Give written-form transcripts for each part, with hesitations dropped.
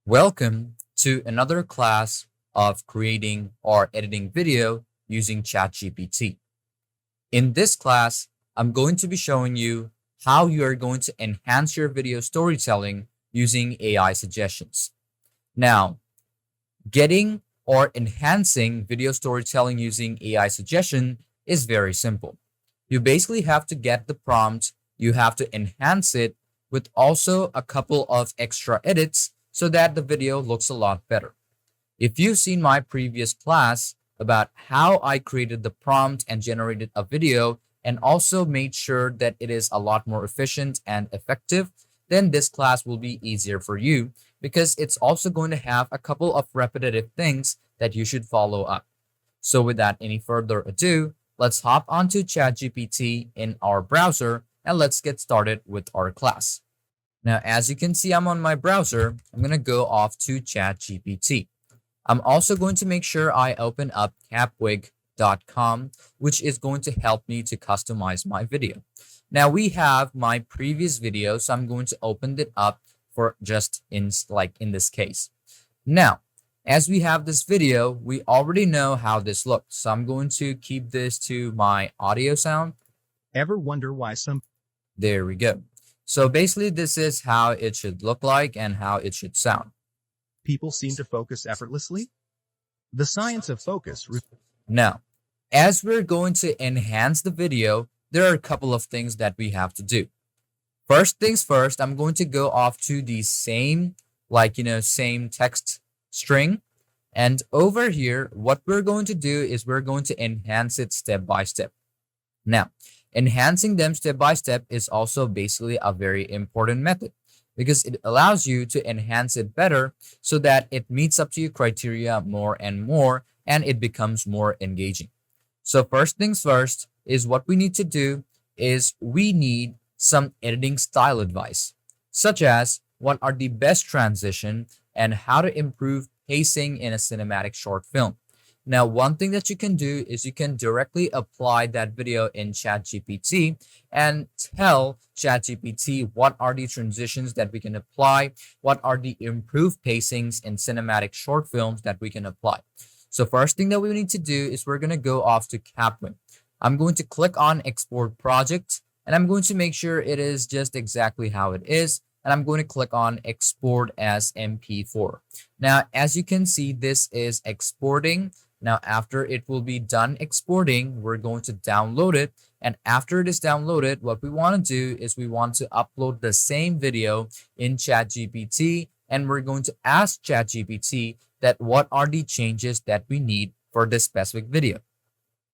Welcome to another class of creating or editing video using ChatGPT. In this class, I'm going to be showing you how you are going to enhance your video storytelling using AI suggestions. Now, getting or enhancing video storytelling using AI suggestion is very simple. You basically have to get the prompt, you have to enhance it with also a couple of extra edits so that the video looks a lot better. If you've seen my previous class about how I created the prompt and generated a video and also made sure that it is a lot more efficient and effective, then this class will be easier for you because it's also going to have a couple of repetitive things that you should follow up. So without any further ado, let's hop onto ChatGPT in our browser and let's get started with our class. Now, as you can see, I'm on my browser. I'm going to go off to ChatGPT. I'm also going to make sure I open up capwig.com, which is going to help me to customize my video. Now we have my previous video, so I'm going to open it up for just in this case. Now, as we have this video, we already know how this looks. So I'm going to keep this to my audio sound. Ever wonder why some There we go. So basically this is how it should look like and how it should sound. people seem to focus effortlessly? The science of focus. Now, as we're going to enhance the video, there are a couple of things that we have to do. First things first, I'm going to go off to the same text string. And over here, what we're going to do is we're going to enhance it step by step. Now, enhancing them step by step is also basically a very important method because it allows you to enhance it better so that it meets up to your criteria more and more and it becomes more engaging. So first things first is what we need to do is we need some editing style advice, such as what are the best transition and how to improve pacing in a cinematic short film. Now, one thing that you can do is you can directly apply that video in ChatGPT and tell ChatGPT what are the transitions that we can apply, what are the improved pacings in cinematic short films that we can apply. So first thing that we need to do is we're going to go off to Capwing. I'm going to click on Export Project and I'm going to make sure it is just exactly how it is. And I'm going to click on Export as MP4. Now, as you can see, this is exporting. Now, after it will be done exporting, we're going to download it. And after it is downloaded, what we want to do is we want to upload the same video in ChatGPT. And we're going to ask ChatGPT that what are the changes that we need for this specific video.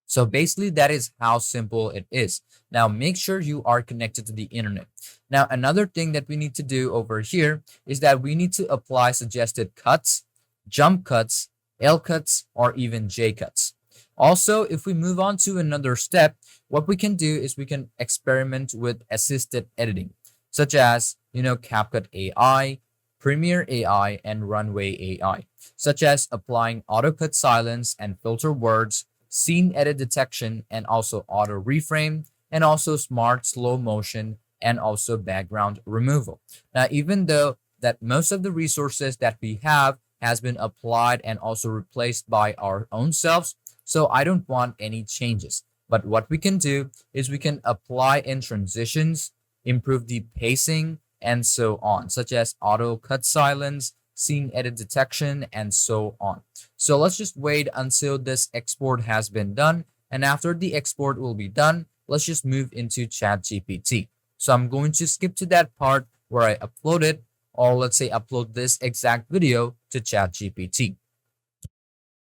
So basically, that is how simple it is. Now, make sure you are connected to the internet. Now, another thing that we need to do over here is that we need to apply suggested cuts, jump cuts, L cuts, or even J cuts. Also, if we move on to another step, what we can do is we can experiment with assisted editing, such as, CapCut AI, Premiere AI, and Runway AI, such as applying auto cut silence and filter words, scene edit detection, and also auto reframe, and also smart slow motion, and also background removal. Now, even though that most of the resources that we have has been applied and also replaced by our own selves, so I don't want any changes. But what we can do is we can apply in transitions, improve the pacing, and so on, such as auto cut silence, scene edit detection, and so on. So let's just wait until this export has been done. And after the export will be done, let's just move into ChatGPT. So I'm going to skip to that part where I upload it, or let's say upload this exact video to ChatGPT.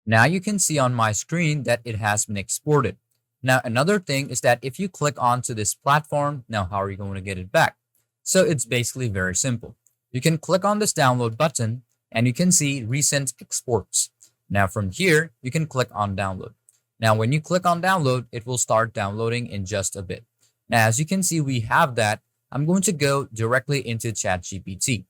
Now you can see on my screen that it has been exported. Now, another thing is that if you click onto this platform, now how are you going to get it back? So it's basically very simple. You can click on this download button and you can see recent exports. Now from here, you can click on download. Now, when you click on download, it will start downloading in just a bit. Now, as you can see, we have that. I'm going to go directly into ChatGPT.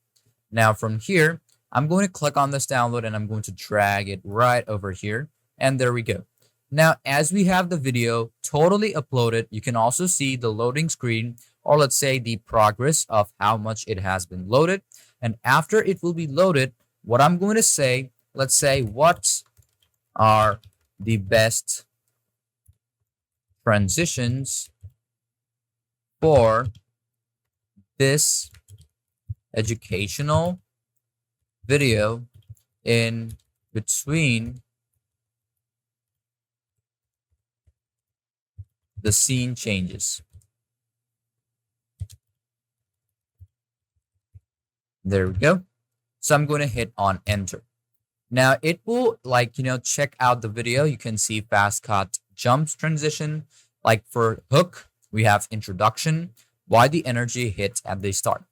Now from here, I'm going to click on this download and I'm going to drag it right over here. And there we go. Now, as we have the video totally uploaded, you can also see the loading screen, or let's say the progress of how much it has been loaded. And after it will be loaded, what I'm going to say, let's say, what are the best transitions for this educational video in between the scene changes. There we go. So I'm going to hit on enter. Now it will check out the video. You can see fast cut, jumps, transition. Like for hook, we have introduction, why the energy hit at the start.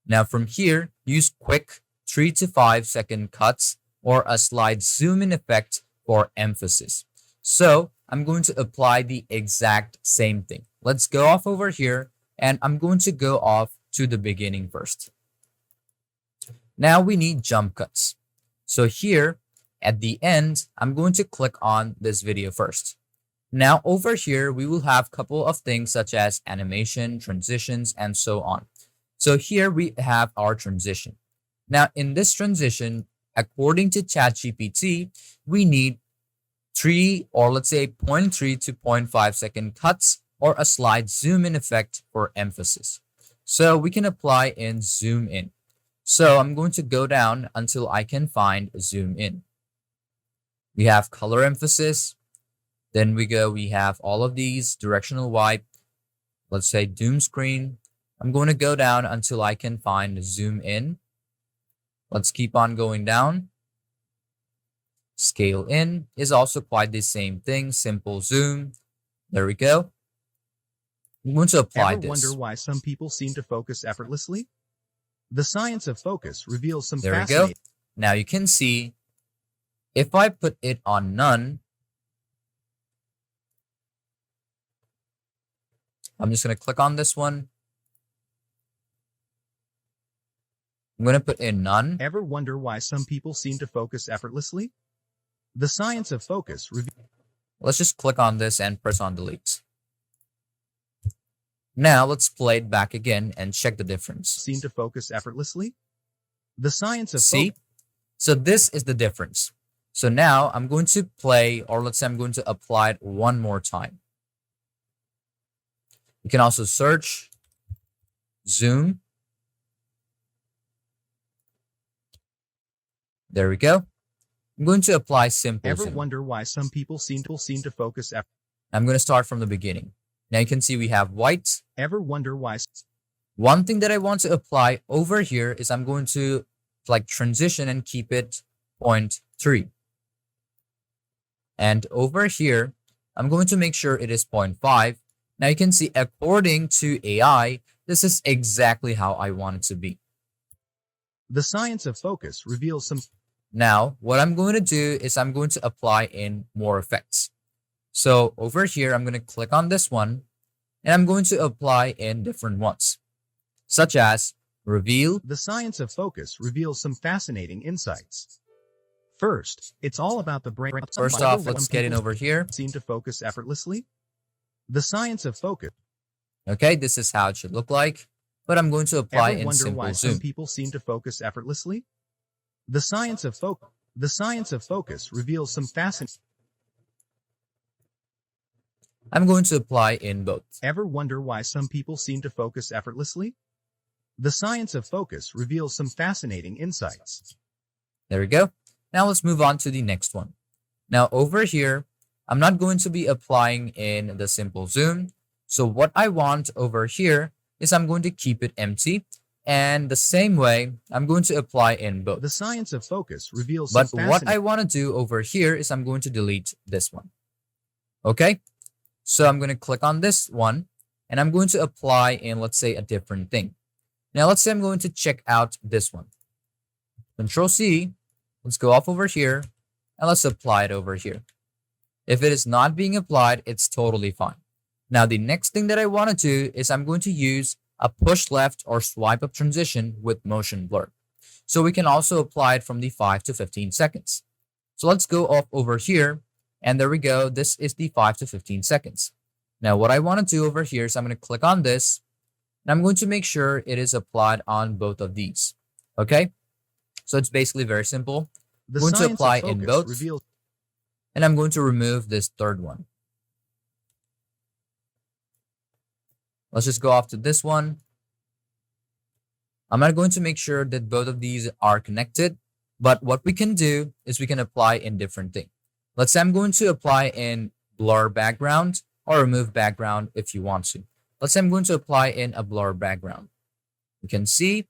Now from here, use quick 3 to 5 second cuts or a slide zoom in effect for emphasis. So I'm going to apply the exact same thing. Let's go off over here and I'm going to go off to the beginning first. Now we need jump cuts. So here at the end, I'm going to click on this video first. Now over here, we will have a couple of things such as animation, transitions, and so on. So here we have our transition. Now in this transition, according to ChatGPT, we need 3 or let's say 0.3 to 0.5 second cuts or a slide zoom in effect for emphasis. So we can apply in zoom in. So I'm going to go down until I can find zoom in. We have color emphasis. Then we have all of these directional wipe. Let's say doom screen. I'm going to go down until I can find zoom in. Let's keep on going down. Scale in is also quite the same thing. Simple zoom. There we go. I'm going to apply this. Ever wonder why some people seem to focus effortlessly? The science of focus reveals some There we go. fascinating... Now you can see if I put it on none, I'm just going to click on this one. I'm going to put in none. Ever wonder why some people seem to focus effortlessly? The science of focus reveals... Let's just click on this and press on delete. Now let's play it back again and check the difference. Seem to focus effortlessly? The science of See? So this is the difference. So now I'm going to play, or let's say I'm going to apply it one more time. You can also search, zoom. There we go. I'm going to apply simple Ever zoom. wonder why some people seem to focus I'm going to start from the beginning. Now you can see we have white. Ever wonder why... One thing that I want to apply over here is I'm going to transition and keep it 0.3. And over here, I'm going to make sure it is 0.5. Now you can see according to AI, this is exactly how I want it to be. The science of focus reveals some... Now, what I'm going to do is I'm going to apply in more effects. So over here, I'm going to click on this one and I'm going to apply in different ones, such as reveal. The science of focus reveals some fascinating insights. First, it's all about the brain. First off, let's get in over here. Seem to focus effortlessly. The science of focus. Okay, this is how it should look like, but I'm going to apply Ever in wonder simple why zoom. some people seem to focus effortlessly? The science of focus. The science of focus reveals some fascinating... I'm going to apply in both. Ever wonder why some people seem to focus effortlessly? The science of focus reveals some fascinating insights. There we go. Now let's move on to the next one. Now over here, I'm not going to be applying in the simple zoom. So what I want over here is I'm going to keep it empty. And the same way, I'm going to apply in both. The science of focus reveals But some what I want to do over here is I'm going to delete this one. Okay? So I'm going to click on this one and I'm going to apply in, let's say, a different thing. Now, let's say I'm going to check out this one. Control C. Let's go off over here and let's apply it over here. If it is not being applied, it's totally fine. Now, the next thing that I want to do is I'm going to use a push left or swipe up transition with motion blur. So we can also apply it from the 5 to 15 seconds. So let's go off over here. And there we go. This is the 5 to 15 seconds. Now, what I want to do over here is I'm going to click on this. And I'm going to make sure it is applied on both of these. Okay. So it's basically very simple. The I'm going to science of apply in focus both, reveals and I'm going to remove this third one. Let's just go off to this one. I'm not going to make sure that both of these are connected, but what we can do is we can apply in different things. Let's say I'm going to apply in blur background or remove background if you want to. Let's say I'm going to apply in a blur background. You can see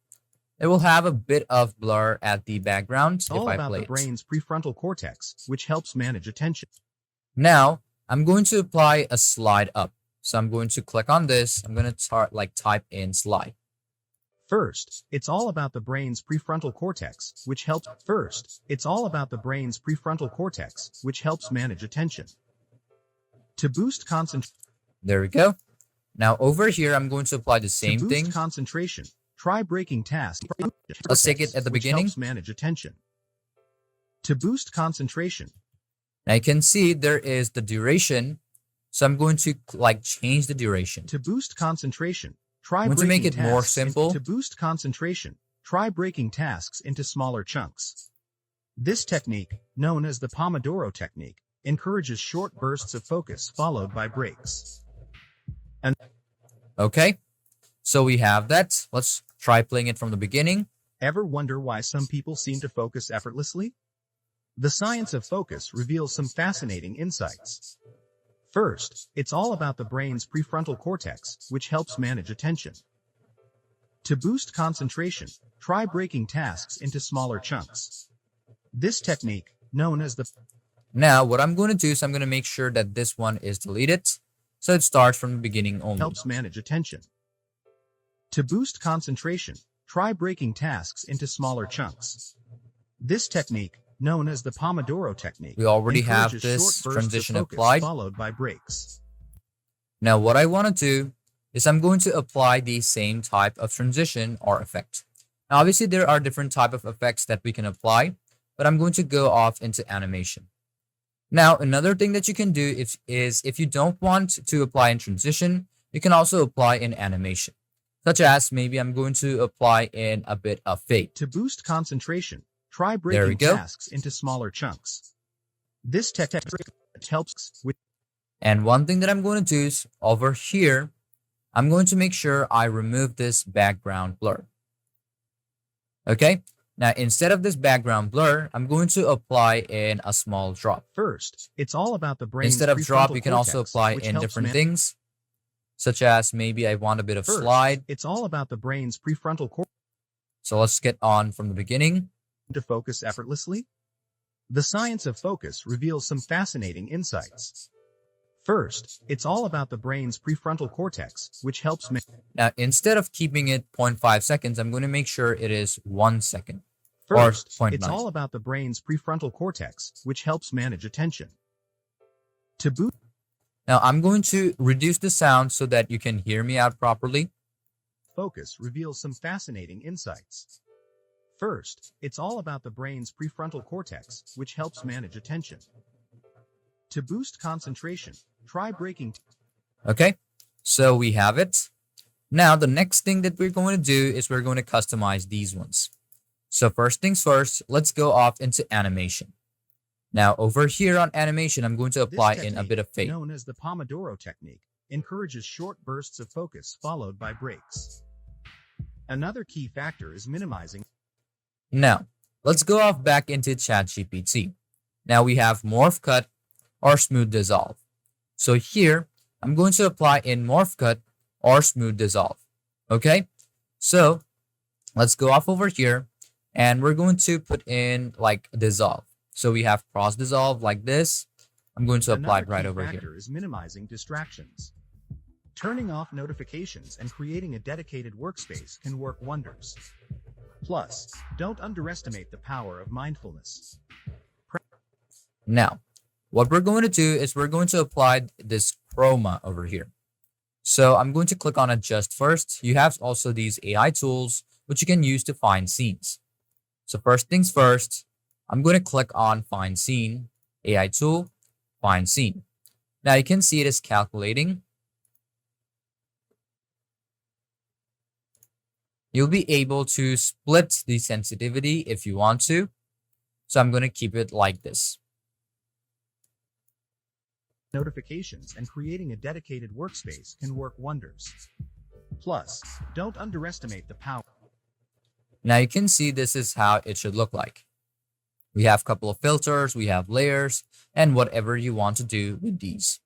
it will have a bit of blur at the background if all I about play the it. brain's prefrontal cortex, which helps manage attention. Now I'm going to apply a slide up. So I'm going to click on this. I'm going to type in slide. First, it's all about the brain's prefrontal cortex, which helps manage attention. To boost concentration. There we go. Now over here, I'm going to apply the same To boost thing. concentration, try breaking tasks. Let's take it at the which beginning. helps manage attention. To boost concentration. Now you can see there is the duration. So I'm going to change the duration. To boost concentration, try I'm going to breaking make it more tasks simple. To boost concentration, try breaking tasks into smaller chunks. This technique, known as the Pomodoro technique, encourages short bursts of focus followed by breaks. Okay, so we have that. Let's try playing it from the beginning. Ever wonder why some people seem to focus effortlessly? The science of focus reveals some fascinating insights. First, it's all about the brain's prefrontal cortex, which helps manage attention. To boost concentration, try breaking tasks into smaller chunks. This technique, known as the... Now, what I'm going to do is I'm going to make sure that this one is deleted. So it starts from the beginning only. helps manage attention. To boost concentration, try breaking tasks into smaller chunks. This technique, known as the Pomodoro technique, We already have encourages this short bursts of transition focus applied. followed by breaks. Now, what I want to do is I'm going to apply the same type of transition or effect. Now, obviously, there are different type of effects that we can apply, but I'm going to go off into animation. Now, another thing that you can do is if you don't want to apply in transition, you can also apply in animation, such as maybe I'm going to apply in a bit of fade. To boost concentration, try There we breaking go. tasks into smaller chunks. This technique helps with... And one thing that I'm going to do is over here, I'm going to make sure I remove this background blur. Okay. Now, instead of this background blur, I'm going to apply in a small drop. First, it's all about the brain's Instead of drop, prefrontal you can also cortex, apply which in helps different man- things, such as maybe I want a bit of First, slide. it's all about the brain's prefrontal cortex So let's get on from the beginning. to focus effortlessly. The science of focus reveals some fascinating insights. First, it's all about the brain's prefrontal cortex, which helps Now, instead of keeping it 0.5 seconds, I'm going to make sure it is 1 second. First, or 0.9. it's all about the brain's prefrontal cortex, which helps manage attention. To boost Now, I'm going to reduce the sound so that you can hear me out properly. focus reveals some fascinating insights. First, it's all about the brain's prefrontal cortex, which helps manage attention. To boost concentration, try breaking... Okay, so we have it. Now, the next thing that we're going to do is we're going to customize these ones. So first things first, let's go off into animation. Now, over here on animation, I'm going to apply in a bit of fade. Known as the Pomodoro technique, encourages short bursts of focus followed by breaks. Another key factor is minimizing... Now, let's go off back into ChatGPT. Now we have morph cut or smooth dissolve. So here, I'm going to apply in morph cut or smooth dissolve. Okay, so let's go off over here and we're going to put in dissolve. So we have cross dissolve like this. I'm going to apply it right over here. Another key factor is minimizing distractions. Turning off notifications and creating a dedicated workspace can work wonders. Plus, don't underestimate the power of mindfulness. Now, what we're going to do is we're going to apply this chroma over here. So I'm going to click on adjust first. You have also these AI tools which you can use to find scenes. So first things first, I'm going to click on find scene, AI tool, find scene. Now you can see it is calculating. You'll be able to split the sensitivity if you want to. So I'm going to keep it like this. Notifications and creating a dedicated workspace can work wonders. Plus, don't underestimate the power. Now you can see this is how it should look like. We have a couple of filters, we have layers, and whatever you want to do with these.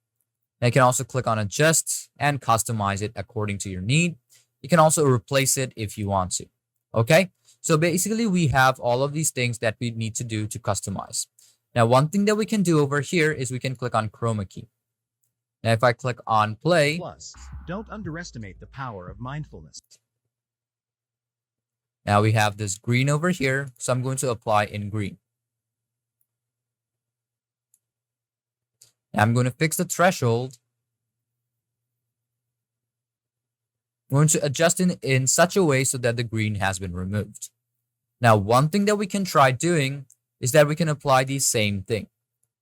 Now you can also click on adjust and customize it according to your need. You can also replace it if you want to. Okay, so basically we have all of these things that we need to do to customize. Now one thing that we can do over here is we can click on chroma key. Now if I click on play, Plus, don't underestimate the power of mindfulness. now we have this green over here, so I'm going to apply in green. Now I'm going to fix the threshold. I'm going to adjust it in such a way so that the green has been removed. Now, one thing that we can try doing is that we can apply the same thing.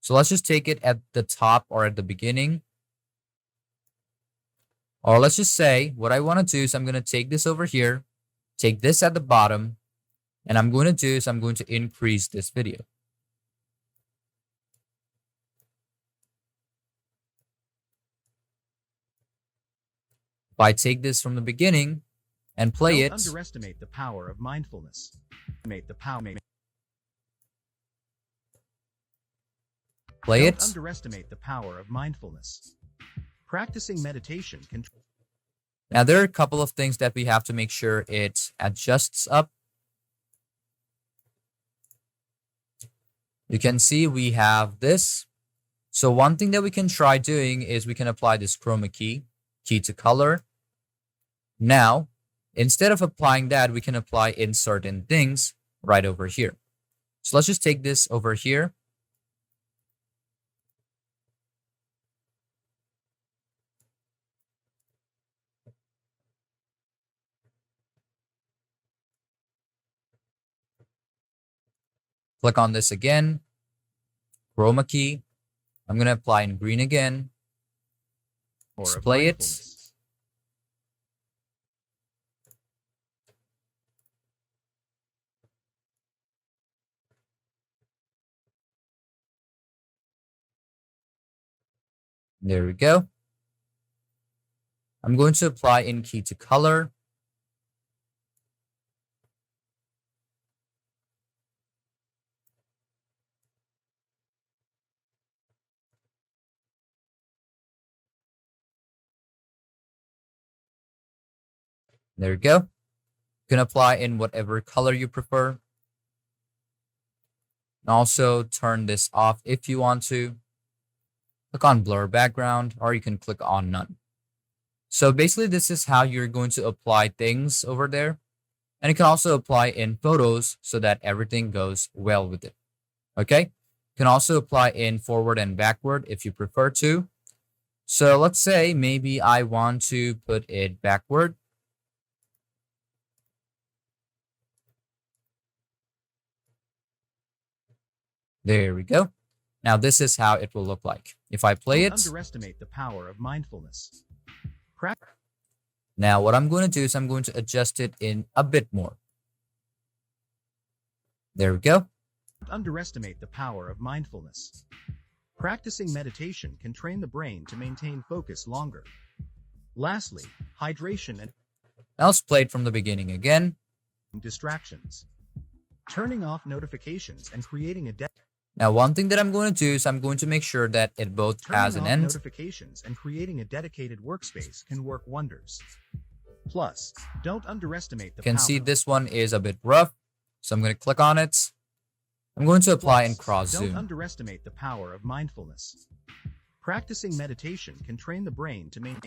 So let's just take it at the top or at the beginning. Or let's just say what I want to do is I'm going to take this over here, take this at the bottom, and I'm going to do is I'm going to increase this video. If I take this from the beginning and play Don't it, underestimate the power of mindfulness. play Don't it. underestimate the power of mindfulness. Practicing meditation can. Now there are a couple of things that we have to make sure it adjusts up. You can see we have this. So one thing that we can try doing is we can apply this chroma key to color. Now, instead of applying that, we can apply in certain things right over here. So let's just take this over here. Click on this again, chroma key. I'm going to apply in green again. Display it. There we go. I'm going to apply in key to color. There you go. You can apply in whatever color you prefer. And also turn this off if you want to. Click on blur background, or you can click on none. So basically this is how you're going to apply things over there. And you can also apply in photos so that everything goes well with it. Okay. You can also apply in forward and backward if you prefer to. So let's say maybe I want to put it backward. There we go. Now this is how it will look like. If I play it. Don't underestimate the power of mindfulness. Now what I'm going to do is I'm going to adjust it in a bit more. There we go. Don't underestimate the power of mindfulness. Practicing meditation can train the brain to maintain focus longer. Lastly, hydration and Now let's play it from the beginning again. distractions. Turning off notifications and creating a Now one thing that I'm going to do is I'm going to make sure that it both has an end. Notifications and creating a dedicated workspace can work wonders. Plus, don't underestimate the You can power. see this one is a bit rough, so I'm going to click on it. I'm going to apply in cross Don't zoom. underestimate the power of mindfulness. Practicing meditation can train the brain to maintain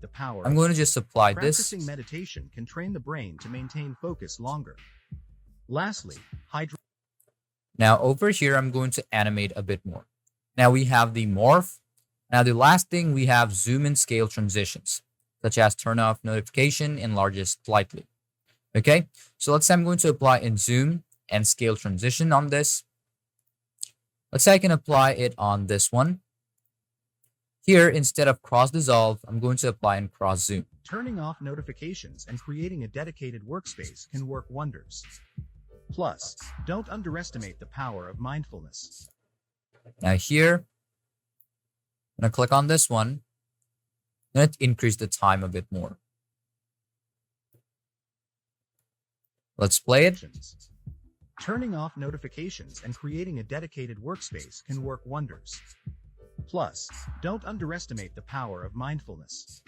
the power. I'm going to just apply this. Practicing meditation can train the brain to maintain focus longer. Lastly, Now over here, I'm going to animate a bit more. Now we have the morph. Now the last thing, we have zoom and scale transitions, such as turn off notification, enlarge it slightly. Okay, so let's say I'm going to apply in zoom and scale transition on this. Let's say I can apply it on this one. Here, instead of cross dissolve, I'm going to apply in cross zoom. Turning off notifications and creating a dedicated workspace can work wonders. Plus, don't underestimate the power of mindfulness. Now here, I'm gonna click on this one. Let's increase the time a bit more. Let's play it. Turning off notifications and creating a dedicated workspace can work wonders. Plus, don't underestimate the power of mindfulness.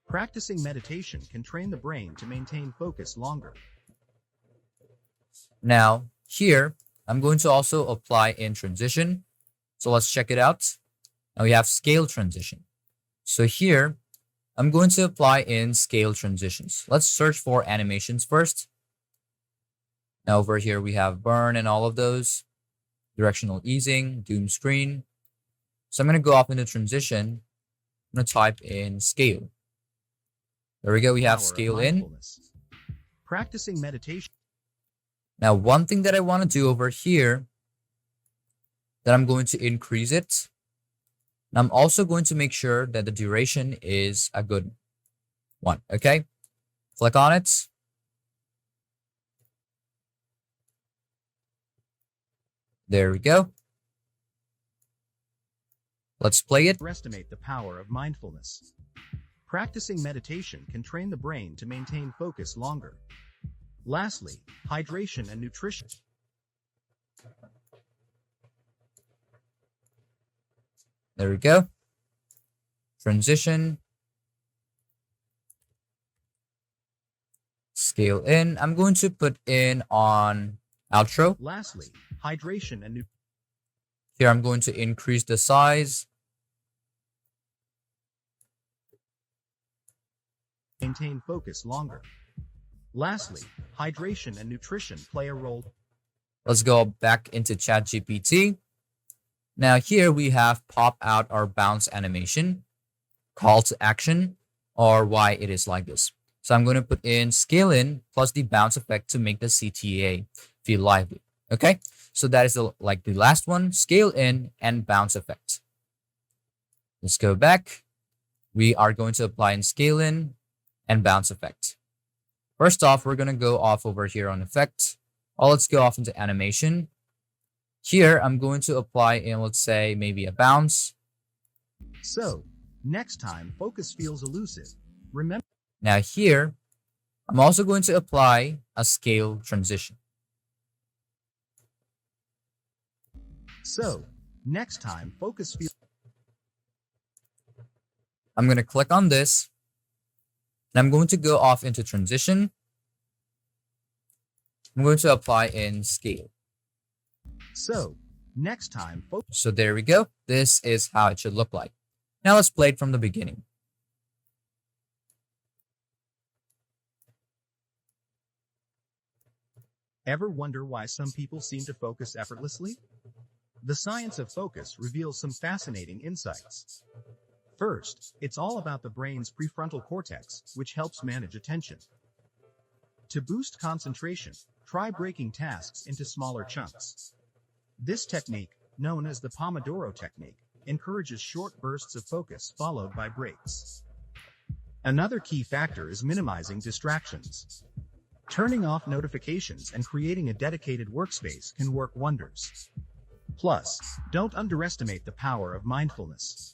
Practicing meditation can train the brain to maintain focus longer. Now here, I'm going to also apply in transition. So let's check it out. Now we have scale transition. So here, I'm going to apply in scale transitions. Let's search for animations first. Now over here, we have burn and all of those. Directional easing, doom screen. So I'm going to go off into transition. I'm going to type in scale. There we go. We have scale in. Practicing meditation. Now, one thing that I want to do over here, that I'm going to increase it. And I'm also going to make sure that the duration is a good one. Okay. Click on it. There we go. Let's play it. Underestimate the power of mindfulness. Practicing meditation can train the brain to maintain focus longer. Lastly, hydration and nutrition. There we go. Transition. Scale in. I'm going to put in on outro. Lastly, hydration and nutrition. Here I'm going to increase the size. Maintain focus longer. Lastly, hydration and nutrition play a role. Let's go back into ChatGPT. Now here we have pop out our bounce animation, call to action, or why it is like this. So I'm going to put in scale in plus the bounce effect to make the CTA feel lively. Okay, so that is the last one, scale in and bounce effect. Let's go back. We are going to apply in scale in and bounce effect. First off, we're going to go off over here on effect. Let's go off into animation. Here, I'm going to apply in, let's say, maybe a bounce. So, next time focus feels elusive, remember. Now here, I'm also going to apply a scale transition. So, next time focus feels. I'm going to click on this. And I'm going to go off into transition. I'm going to apply in scale. So, next time focus. So there we go. This is how it should look like. Now let's play it from the beginning. Ever wonder why some people seem to focus effortlessly? The science of focus reveals some fascinating insights. First, it's all about the brain's prefrontal cortex, which helps manage attention. To boost concentration, try breaking tasks into smaller chunks. This technique, known as the Pomodoro technique, encourages short bursts of focus followed by breaks. Another key factor is minimizing distractions. Turning off notifications and creating a dedicated workspace can work wonders. Plus, don't underestimate the power of mindfulness.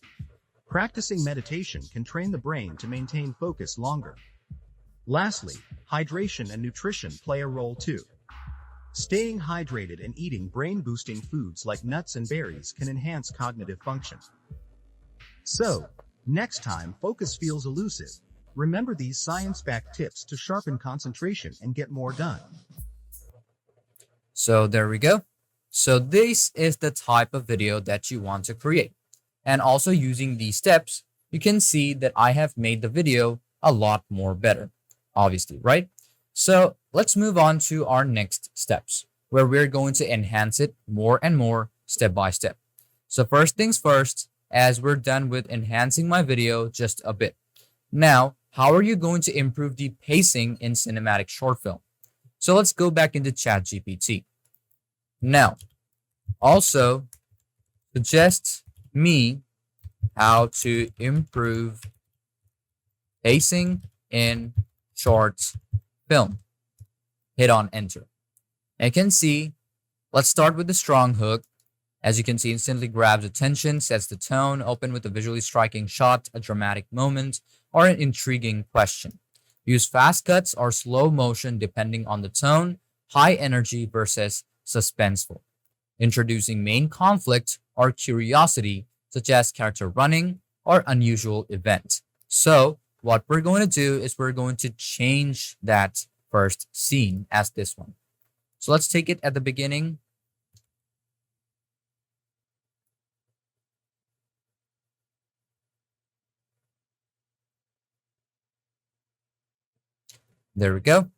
Practicing meditation can train the brain to maintain focus longer. Lastly, hydration and nutrition play a role too. Staying hydrated and eating brain-boosting foods like nuts and berries can enhance cognitive function. So, next time focus feels elusive, remember these science-backed tips to sharpen concentration and get more done. So there we go. So this is the type of video that you want to create. And also using these steps, you can see that I have made the video a lot more better, obviously, right? So let's move on to our next steps, where we're going to enhance it more and more step by step. So first things first, as we're done with enhancing my video just a bit. Now, how are you going to improve the pacing in cinematic short film? So let's go back into ChatGPT. Now, also suggest me how to improve pacing in short film. Hit on enter. And you can see, let's start with the strong hook. As you can see, instantly grabs attention, sets the tone, open with a visually striking shot, a dramatic moment, or an intriguing question. Use fast cuts or slow motion depending on the tone, high energy versus suspenseful. Introducing main conflict or curiosity, such as character running or unusual event. So, what we're going to do is we're going to change that first scene as this one. So, let's take it at the beginning. There we go.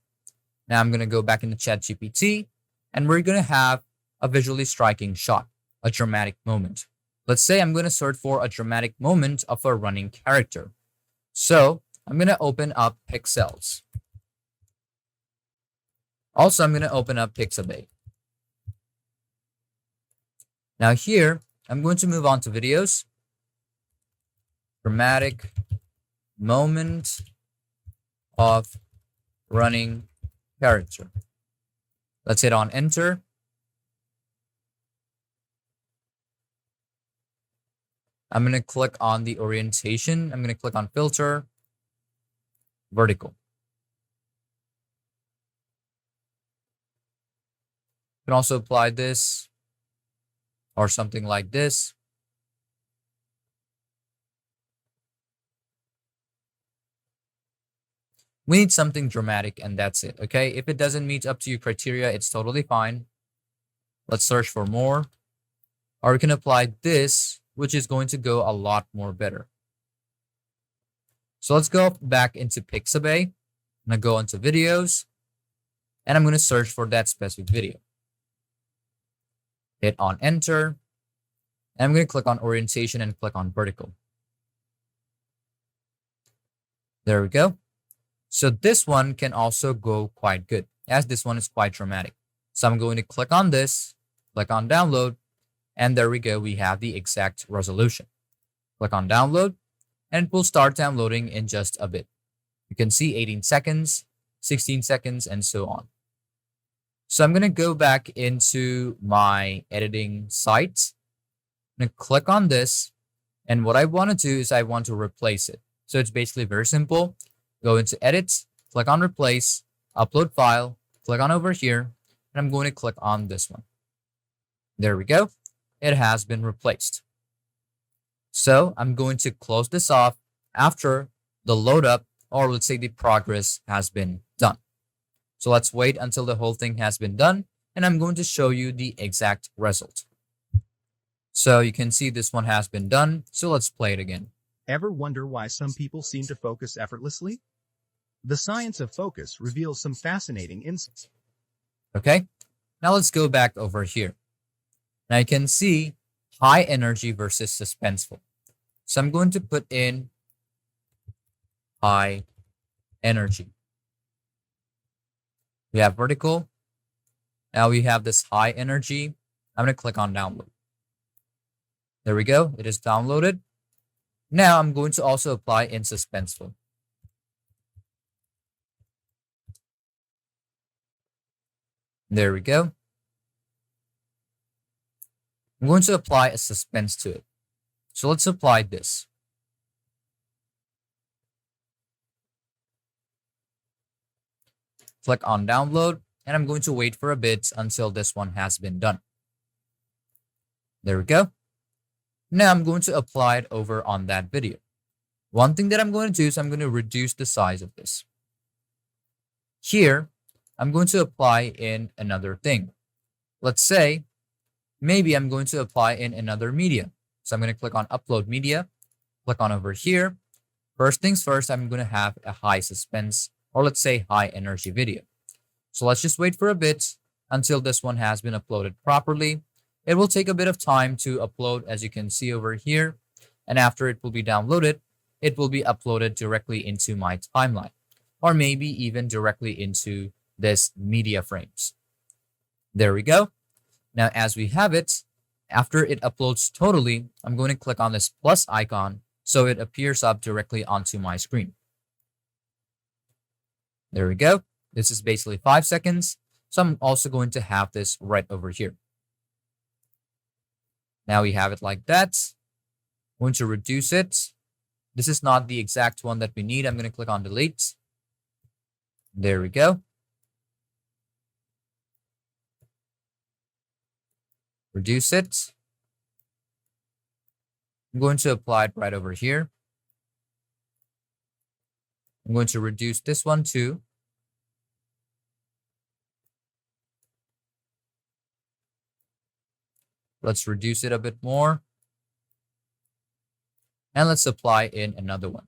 Now I'm going to go back into ChatGPT and we're going to have a visually striking shot, a dramatic moment. Let's say I'm going to search for a dramatic moment of a running character. So I'm going to open up Pixels. Also, I'm going to open up Pixabay. Now here, I'm going to move on to videos. Dramatic moment of running character. Let's hit on enter. I'm going to click on the orientation. I'm going to click on filter, vertical. You can also apply this or something like this. We need something dramatic and that's it, okay? If it doesn't meet up to your criteria, it's totally fine. Let's search for more. Or we can apply this, which is going to go a lot more better. So let's go back into Pixabay. I'm going to go into videos and I'm going to search for that specific video. Hit on enter. And I'm going to click on orientation and click on vertical. There we go. So this one can also go quite good, as this one is quite dramatic. So I'm going to click on this, click on download, and there we go. We have the exact resolution. Click on download, and it will start downloading in just a bit. You can see 18 seconds, 16 seconds, and so on. So I'm going to go back into my editing site. I'm going to click on this, and what I want to do is I want to replace it. So it's basically very simple. Go into edit, click on replace, upload file, click on over here, and I'm going to click on this one. There we go. It has been replaced. So I'm going to close this off after the load up, or let's say the progress has been done. So let's wait until the whole thing has been done, and I'm going to show you the exact result. So you can see this one has been done. So let's play it again. Ever wonder why some people seem to focus effortlessly? The science of focus reveals some fascinating insights. Okay, now let's go back over here. Now you can see high energy versus suspenseful. So I'm going to put in high energy. We have vertical. Now we have this high energy. I'm going to click on download. There we go. It is downloaded. Now I'm going to also apply in suspenseful. There we go. I'm going to apply a suspense to it. So let's apply this. Click on download, and I'm going to wait for a bit until this one has been done. There we go. Now I'm going to apply it over on that video. One thing that I'm going to do is I'm going to reduce the size of this. Here, I'm going to apply in another thing. Let's say, maybe I'm going to apply in another media. So I'm going to click on upload media, click on over here. First things first, I'm going to have a high suspense, or let's say high energy video. So let's just wait for a bit until this one has been uploaded properly. It will take a bit of time to upload, as you can see over here. And after it will be downloaded, it will be uploaded directly into my timeline, or maybe even directly into this media frames. There we go. Now, as we have it, after it uploads totally, I'm going to click on this plus icon so it appears up directly onto my screen. There we go. This is basically 5 seconds. So I'm also going to have this right over here. Now we have it like that. I'm going to reduce it. This is not the exact one that we need. I'm going to click on delete. There we go. Reduce it. I'm going to apply it right over here. I'm going to reduce this one too. Let's reduce it a bit more. And let's apply in another one.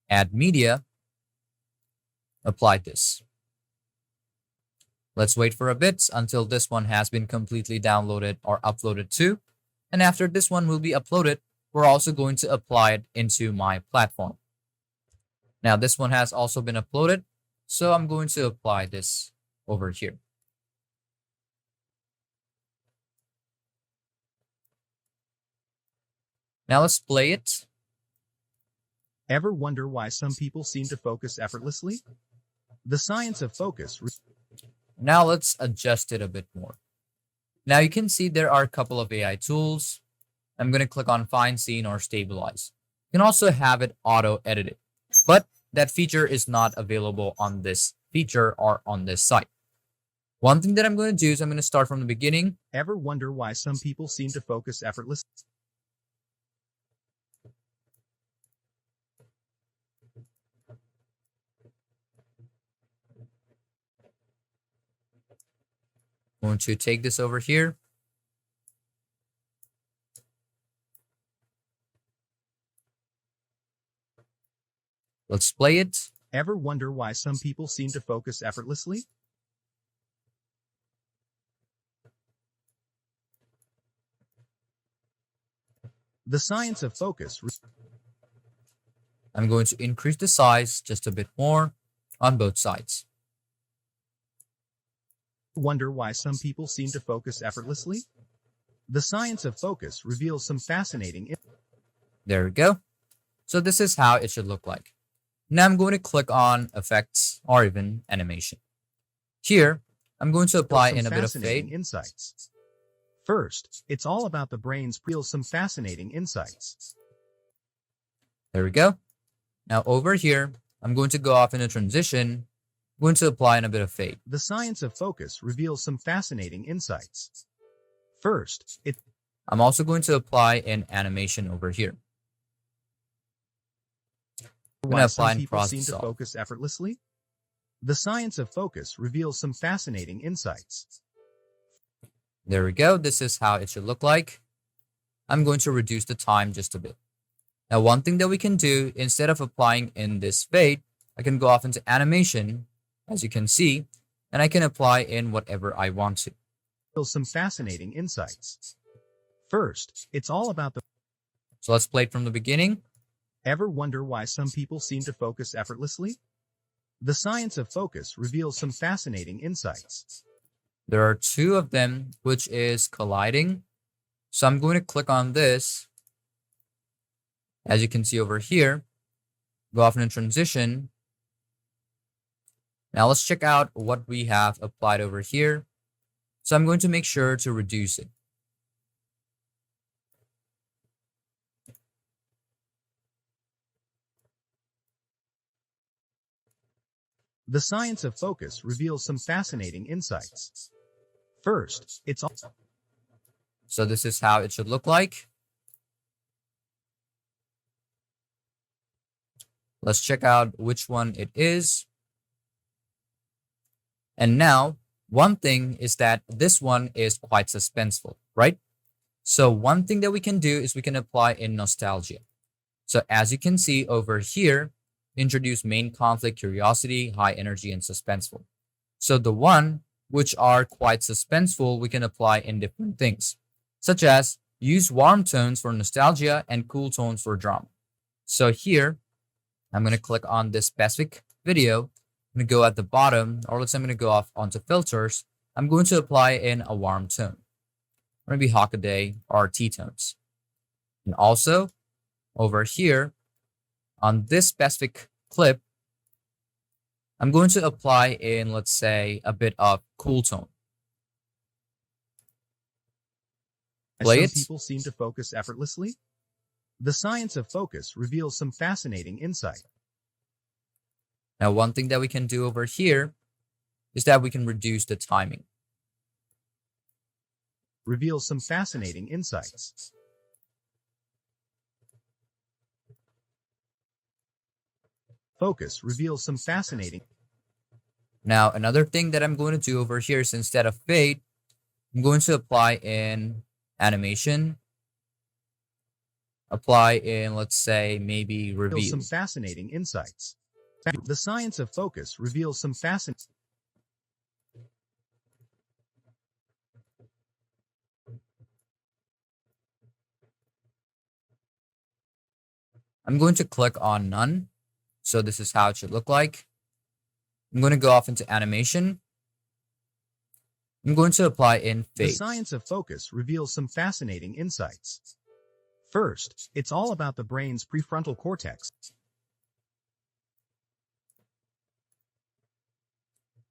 Add media. Apply this. Let's wait for a bit until this one has been completely downloaded or uploaded too. And after this one will be uploaded, we're also going to apply it into my platform. Now this one has also been uploaded, so I'm going to apply this over here. Now let's play it. Ever wonder why some people seem to focus effortlessly? The science of focus. Now let's adjust it a bit more. Now you can see there are a couple of AI tools. I'm going to click on Find Scene or Stabilize. You can also have it auto-edited, but that feature is not available on this feature or on this site. One thing that I'm going to do is I'm going to start from the beginning. Ever wonder why some people seem to focus effortlessly? I'm going to take this over here. Let's play it. Ever wonder why some people seem to focus effortlessly? The science of focus. I'm going to increase the size just a bit more on both sides. Wonder why some people seem to focus effortlessly? The science of focus reveals some fascinating. There we go. So this is how it should look like. Now I'm going to click on effects or even animation. Here, I'm going to apply in a bit of fade. Insights. First, it's all about the brain's some fascinating insights. There we go. Now over here, I'm going to go off in a transition. I'm going to apply in a bit of fade. The science of focus reveals some fascinating insights. First, I'm also going to apply an animation over here. I'm going to apply and cross seem to off. Focus effortlessly. The science of focus reveals some fascinating insights. There we go. This is how it should look like. I'm going to reduce the time just a bit. Now, one thing that we can do, instead of applying in this fade, I can go off into animation, as you can see, and I can apply in whatever I want to. Some fascinating insights. First, it's all about the. So let's play it from the beginning. Ever wonder why some people seem to focus effortlessly? The science of focus reveals some fascinating insights. There are two of them, which is colliding. So I'm going to click on this. As you can see over here, go off in a transition. Now let's check out what we have applied over here. So I'm going to make sure to reduce it. The science of focus reveals some fascinating insights. First, it's all. So this is how it should look like. Let's check out which one it is. And now, one thing is that this one is quite suspenseful, right? So one thing that we can do is we can apply in nostalgia. So as you can see over here, introduce main conflict, curiosity, high energy, and suspenseful. So the one which are quite suspenseful, we can apply in different things, such as use warm tones for nostalgia and cool tones for drama. So here, I'm going to click on this specific video. I'm going to go at the bottom, or let's say I'm going to go off onto filters. I'm going to apply in a warm tone, maybe Hockaday or T-tones. And also over here on this specific clip, I'm going to apply in, let's say, a bit of cool tone. As Play some it. people seem to focus effortlessly, the science of focus reveals some fascinating insight. Now, one thing that we can do over here is that we can reduce the timing. Reveals some fascinating insights. Focus reveals some fascinating. Now, another thing that I'm going to do over here is instead of fade, I'm going to apply in animation, apply in, let's say, maybe Reveals reveal. some fascinating insights. The science of focus reveals some fascinating. I'm going to click on none. So this is how it should look like. I'm going to go off into animation. I'm going to apply in The fade. science of focus reveals some fascinating insights. First, it's all about the brain's prefrontal cortex.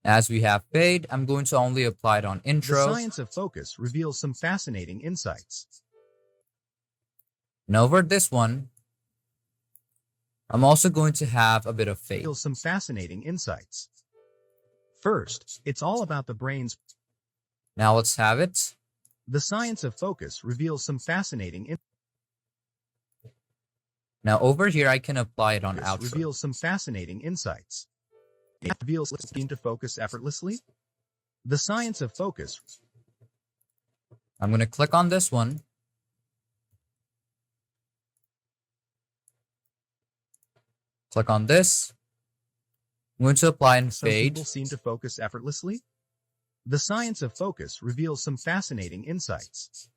As we have fade, I'm going to only apply it on The intro. science of focus reveals some fascinating insights. And over this one, I'm also going to have a bit of fade. Reveals some fascinating insights. First, it's all about the brain's. Now let's have it. The science of focus reveals some fascinating insights. Now over here, I can apply it on Focus outro. reveals some fascinating insights. It reveals seem to focus effortlessly. The science of focus. I'm going to click on this one. Click on this. I'm going to apply in Some fade. people seem to focus effortlessly. The science of focus reveals some fascinating insights.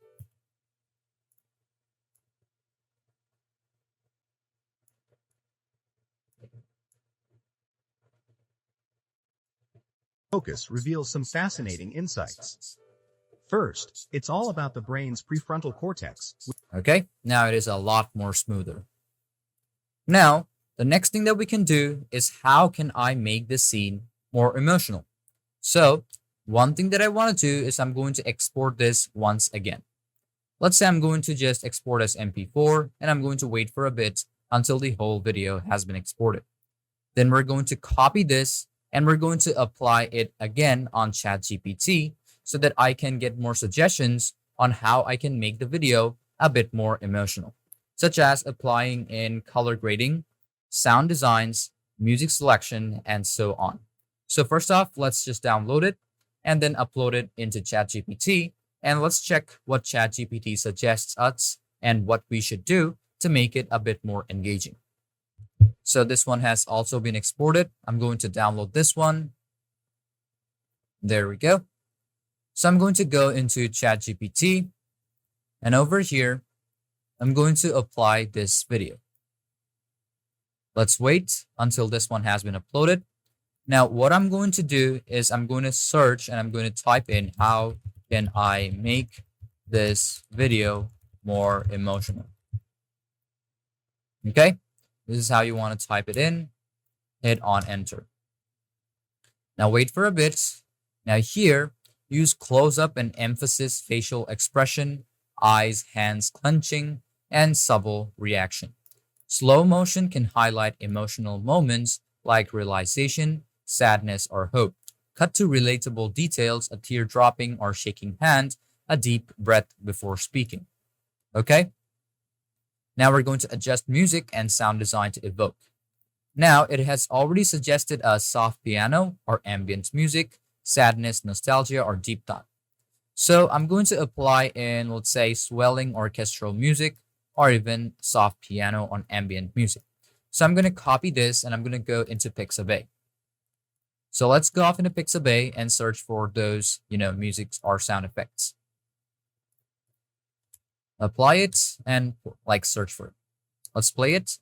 Focus reveals some fascinating insights. First, it's all about the brain's prefrontal cortex. Okay, now it is a lot more smoother. Now, the next thing that we can do is how can I make this scene more emotional? So, one thing that I want to do is I'm going to export this once again. Let's say I'm going to just export as MP4 and I'm going to wait for a bit until the whole video has been exported. Then we're going to copy this and we're going to apply it again on ChatGPT so that I can get more suggestions on how I can make the video a bit more emotional, such as applying in color grading, sound designs, music selection, and so on. So first off, let's just download it and then upload it into ChatGPT. And let's check what ChatGPT suggests us and what we should do to make it a bit more engaging. So this one has also been exported. I'm going to download this one. There we go. So I'm going to go into ChatGPT and over here, I'm going to apply this video. Let's wait until this one has been uploaded. Now, what I'm going to do is I'm going to search and I'm going to type in how can I make this video more emotional. Okay, this is how you want to type it in. Hit on enter. Now wait for a bit. Now here, use close-up and emphasis facial expression, eyes, hands clenching, and subtle reaction. Slow motion can highlight emotional moments like realization, sadness, or hope. Cut to relatable details, a tear dropping or shaking hand, a deep breath before speaking. Okay? Now we're going to adjust music and sound design to evoke. Now it has already suggested us soft piano or ambient music, sadness, nostalgia, or deep thought. So I'm going to apply in, let's say, swelling orchestral music or even soft piano on ambient music. So I'm going to copy this and I'm going to go into Pixabay. So let's go off into Pixabay and search for those, music or sound effects. Apply it and search for it. Let's play it.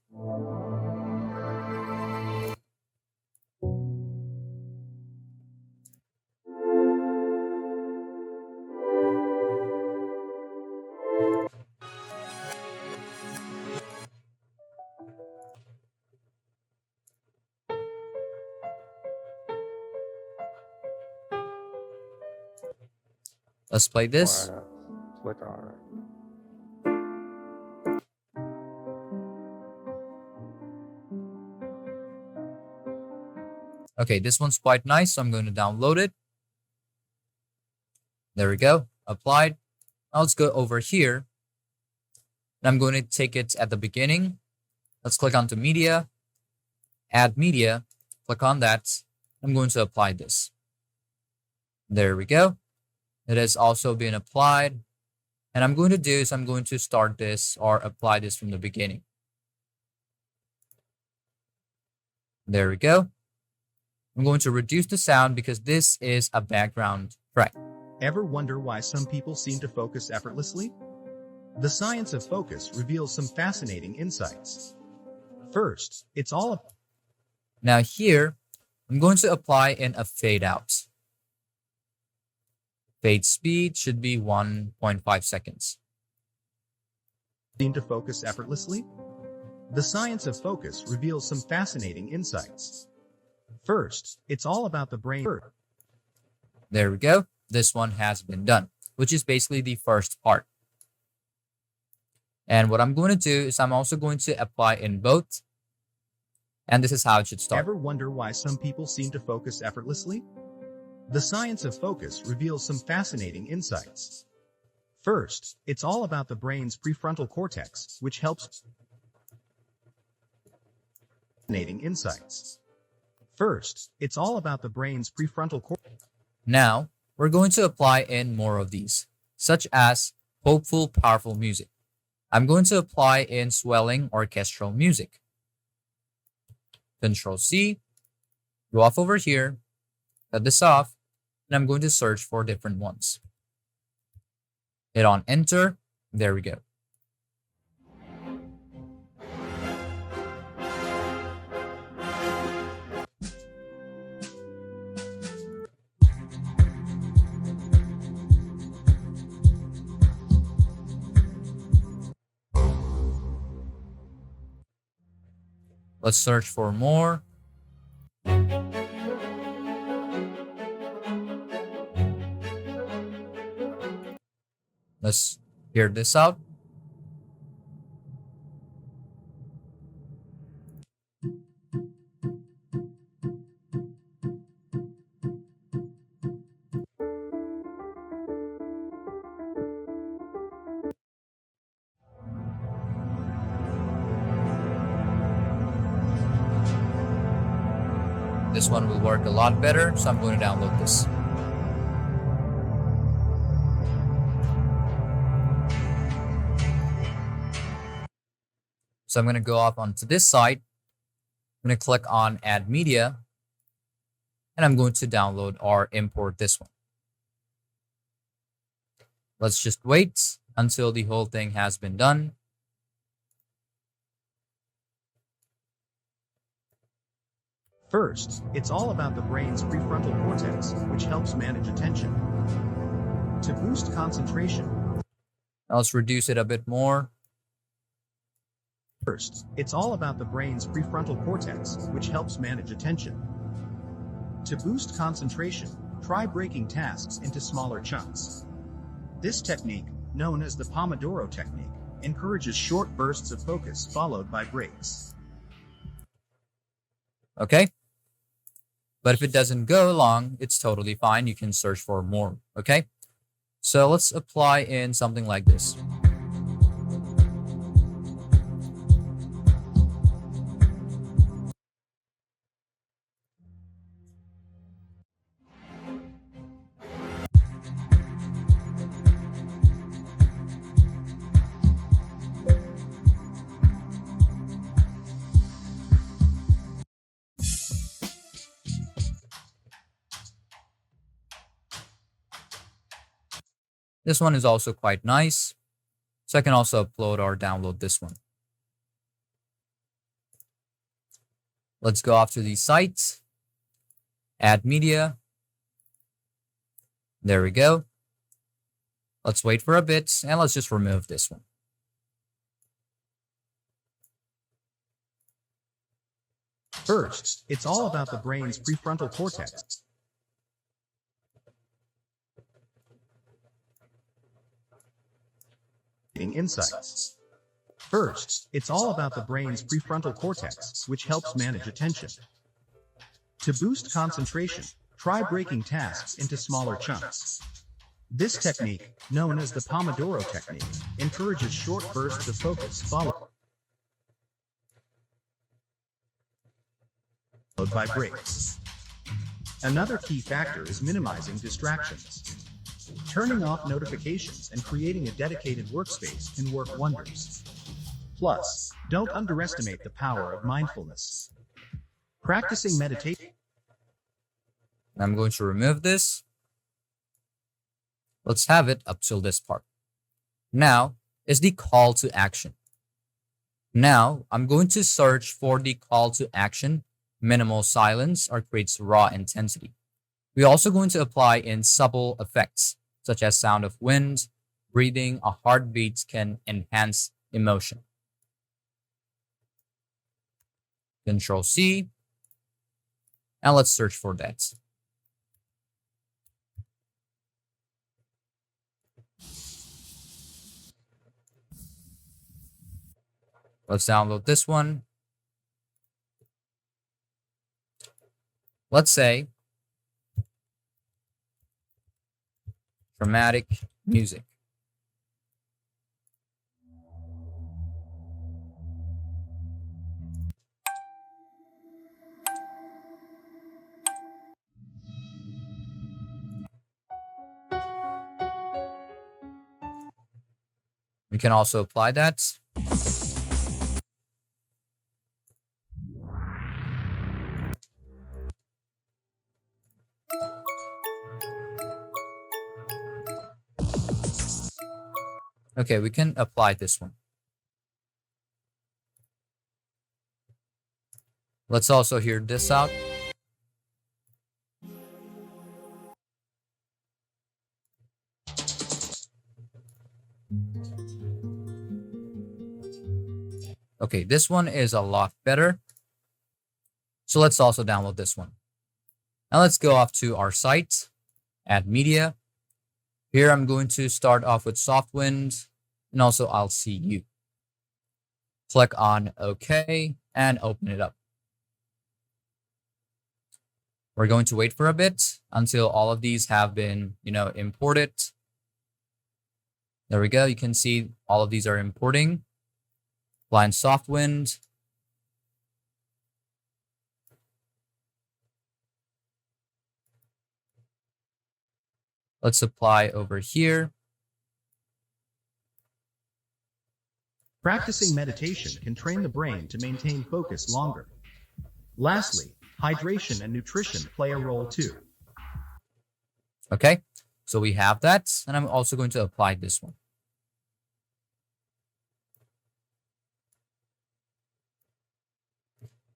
Let's play this. Para Twitter. Okay, this one's quite nice, so I'm going to download it. There we go. Applied. Now let's go over here. And I'm going to take it at the beginning. Let's click onto media, add media, click on that. I'm going to apply this. There we go. It has also been applied. And I'm going to do is I'm going to start this or apply this from the beginning. There we go. I'm going to reduce the sound because this is a background track. Ever wonder why some people seem to focus effortlessly? The science of focus reveals some fascinating insights. First, it's all Now here, I'm going to apply in a fade out. Fade speed should be 1.5 seconds. seem to focus effortlessly? The science of focus reveals some fascinating insights. First, it's all about the brain. There we go. This one has been done, which is basically the first part. And what I'm going to do is I'm also going to apply in both. And this is how it should start. Ever wonder why some people seem to focus effortlessly? The science of focus reveals some fascinating insights. First, it's all about the brain's prefrontal cortex, which helps fascinating insights. First, it's all about the brain's prefrontal cortex. Now, we're going to apply in more of these, such as hopeful, powerful music. I'm going to apply in swelling orchestral music. Control C, go off over here, cut this off, and I'm going to search for different ones. Hit on enter, there we go. Let's search for more. Let's hear this out. This one will work a lot better, so I'm going to download this. So I'm going to go up onto this site. I'm going to click on Add Media, and I'm going to download or import this one. Let's just wait until the whole thing has been done. First, it's all about the brain's prefrontal cortex, which helps manage attention. To boost concentration. Now let's reduce it a bit more. First, it's all about the brain's prefrontal cortex, which helps manage attention. To boost concentration, try breaking tasks into smaller chunks. This technique, known as the Pomodoro technique, encourages short bursts of focus followed by breaks. Okay? But if it doesn't go long, it's totally fine. You can search for more, okay? So let's apply in something like this. This one is also quite nice. So I can also upload or download this one. Let's go off to the site, add media. There we go. Let's wait for a bit and let's just remove this one. First, it's all about the brain's prefrontal cortex. insights. First, it's all about the brain's prefrontal cortex, which helps manage attention. To boost concentration, try breaking tasks into smaller chunks. This technique, known as the Pomodoro technique, encourages short bursts of focus followed by breaks. Another key factor is minimizing distractions. Turning off notifications and creating a dedicated workspace can work wonders. Plus, don't underestimate the power of mindfulness. Practicing meditation. I'm going to remove this. Let's have it up till this part. Now is the call to action. Now I'm going to search for the call to action, minimal silence, or creates raw intensity. We're also going to apply in subtle effects, such as sound of wind, breathing, or heartbeats can enhance emotion. Control C, and let's search for that. Let's download this one. Let's say dramatic music. We can also apply that. Okay, we can apply this one. Let's also hear this out. Okay, this one is a lot better. So let's also download this one. Now let's go off to our site, add media. Here I'm going to start off with soft wind, and also I'll see you. Click on OK and open it up. We're going to wait for a bit until all of these have been, imported. There we go. You can see all of these are importing. Blind soft wind. Let's apply over here. Practicing meditation can train the brain to maintain focus longer. Lastly, hydration and nutrition play a role too. Okay, so we have that, and I'm also going to apply this one.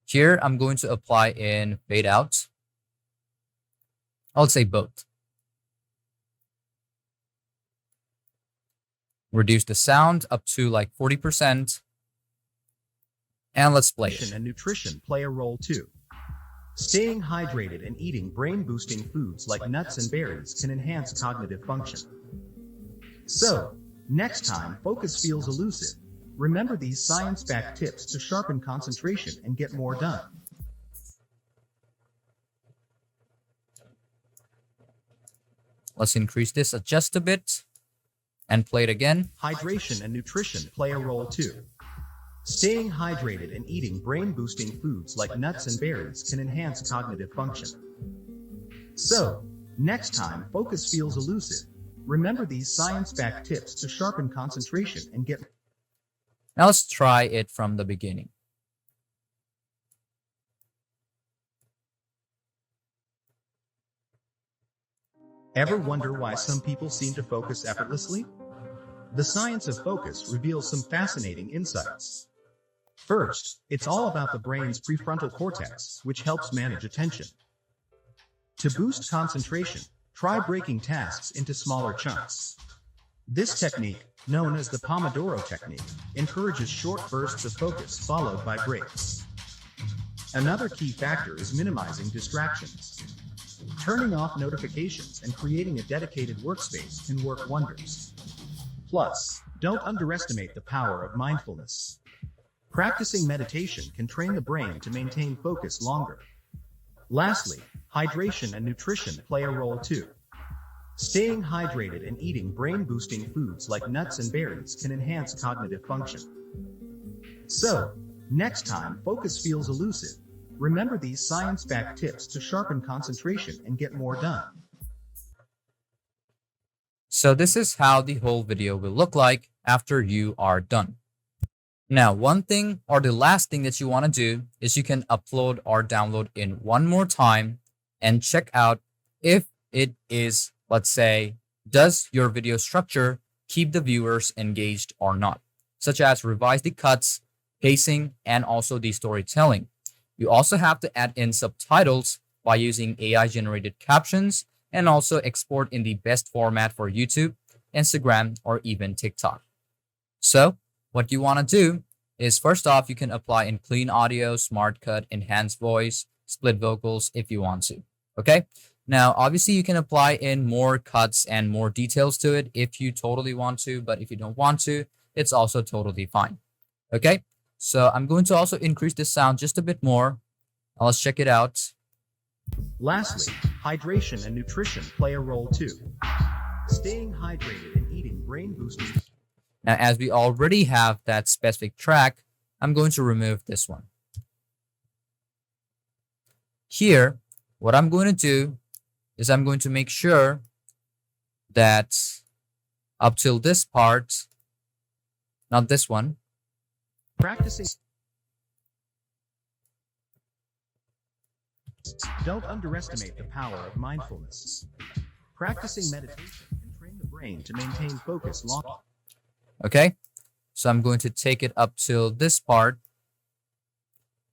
Here, I'm going to apply in fade out. I'll say both. Reduce the sound up to like 40%. And let's play it. And nutrition play a role too. Staying hydrated and eating brain-boosting foods like nuts and berries can enhance cognitive function. So, next time focus feels elusive, remember these science-backed tips to sharpen concentration and get more done. Let's increase this just a bit and play it again. Hydration and nutrition play a role too. Staying hydrated and eating brain-boosting foods like nuts and berries can enhance cognitive function. So, next time focus feels elusive, remember these science-backed tips to sharpen concentration and get... Now let's try it from the beginning. Ever wonder why some people seem to focus effortlessly? The science of focus reveals some fascinating insights. First, it's all about the brain's prefrontal cortex, which helps manage attention. To boost concentration, try breaking tasks into smaller chunks. This technique, known as the Pomodoro technique, encourages short bursts of focus followed by breaks. Another key factor is minimizing distractions. Turning off notifications and creating a dedicated workspace can work wonders. Plus, don't underestimate the power of mindfulness. Practicing meditation can train the brain to maintain focus longer. Lastly, hydration and nutrition play a role too. Staying hydrated and eating brain-boosting foods like nuts and berries can enhance cognitive function. So, next time focus feels elusive, remember these science-backed tips to sharpen concentration and get more done. So this is how the whole video will look like after you are done. Now, one thing or the last thing that you want to do is you can upload or download in one more time and check out if it is, let's say, does your video structure keep the viewers engaged or not, such as revise the cuts, pacing, and also the storytelling. You also have to add in subtitles by using AI generated captions and also export in the best format for YouTube, Instagram, or even TikTok. So what you want to do is first off, you can apply in clean audio, smart cut, enhanced voice, split vocals if you want to. Okay. Now, obviously you can apply in more cuts and more details to it if you totally want to, but if you don't want to, it's also totally fine. Okay. So I'm going to also increase the sound just a bit more. Let's check it out. Lastly, hydration and nutrition play a role too. Staying hydrated and eating brain-boosting. Now, as we already have that specific track, I'm going to remove this one. Here, what I'm going to do is I'm going to make sure that up till this part, not this one. Practicing. Don't underestimate the power of mindfulness. Practicing meditation can train the brain to maintain focus long. Okay, so I'm going to take it up till this part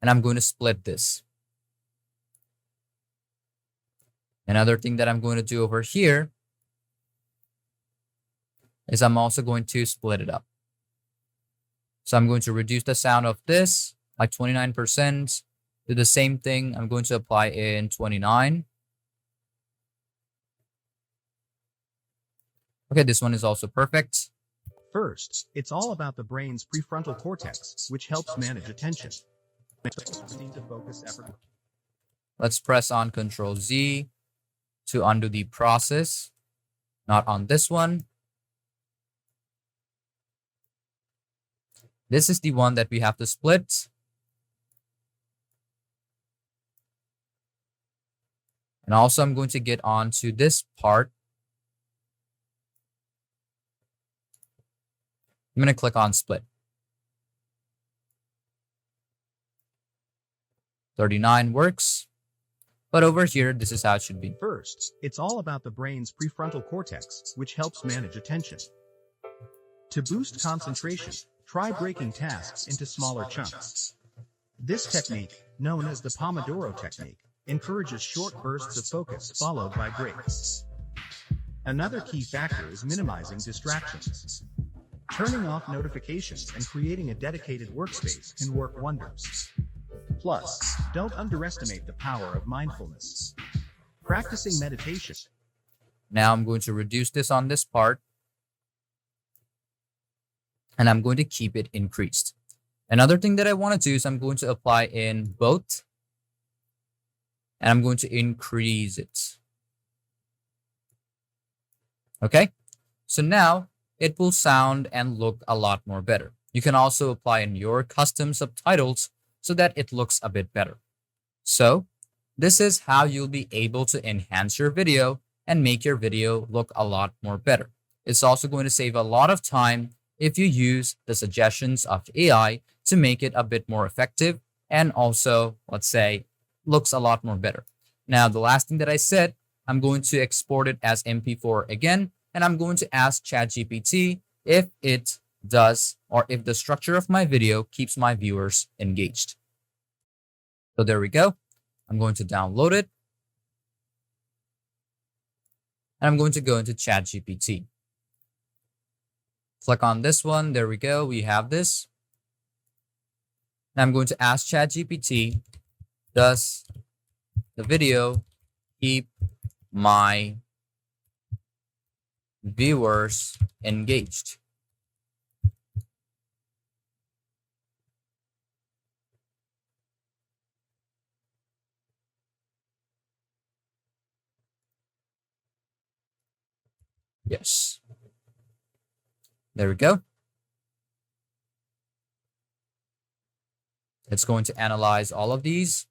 and I'm going to split this. Another thing that I'm going to do over here is I'm also going to split it up. So I'm going to reduce the sound of this like 29%. Do the same thing. I'm going to apply in 29. Okay, this one is also perfect. First, it's all about the brain's prefrontal cortex, which helps manage attention. Let's press on Control Z to undo the process. Not on this one. This is the one that we have to split. And also I'm going to get on to this part. I'm going to click on split. 39 works. But over here, this is how it should be. First, it's all about the brain's prefrontal cortex, which helps manage attention. To boost concentration, try breaking tasks into smaller chunks. This technique, known as the Pomodoro technique, encourages short bursts of focus followed by breaks. Another key factor is minimizing distractions. Turning off notifications and creating a dedicated workspace can work wonders. Plus, don't underestimate the power of mindfulness. Practicing meditation. Now I'm going to reduce this on this part. And I'm going to keep it increased. Another thing that I want to do is I'm going to apply in both. And I'm going to increase it. Okay. So now it will sound and look a lot more better. You can also apply in your custom subtitles so that it looks a bit better. So this is how you'll be able to enhance your video and make your video look a lot more better. It's also going to save a lot of time if you use the suggestions of AI to make it a bit more effective and also, let's say, looks a lot more better. Now, the last thing that I said, I'm going to export it as MP4 again, and I'm going to ask ChatGPT if it does or if the structure of my video keeps my viewers engaged. So there we go. I'm going to download it. And I'm going to go into ChatGPT. Click on this one. There we go. We have this. And I'm going to ask ChatGPT, does the video keep my viewers engaged? Yes. There we go. It's going to analyze all of these,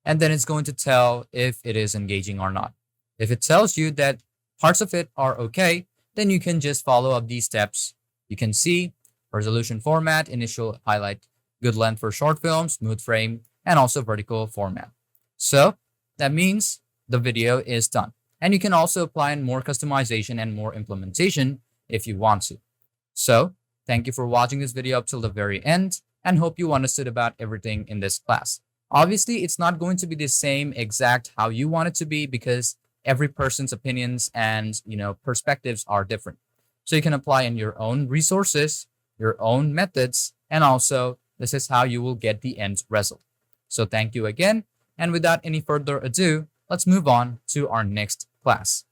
and then it's going to tell if it is engaging or not. If it tells you that parts of it are okay, then you can just follow up these steps. You can see resolution format, initial highlight, good length for short film, smooth frame, and also vertical format. So that means the video is done. And you can also apply in more customization and more implementation if you want to. So thank you for watching this video up till the very end, and hope you understood about everything in this class. Obviously, it's not going to be the same exact how you want it to be because every person's opinions and perspectives are different. So you can apply in your own resources, your own methods, and also this is how you will get the end result. So thank you again. And without any further ado, let's move on to our next class.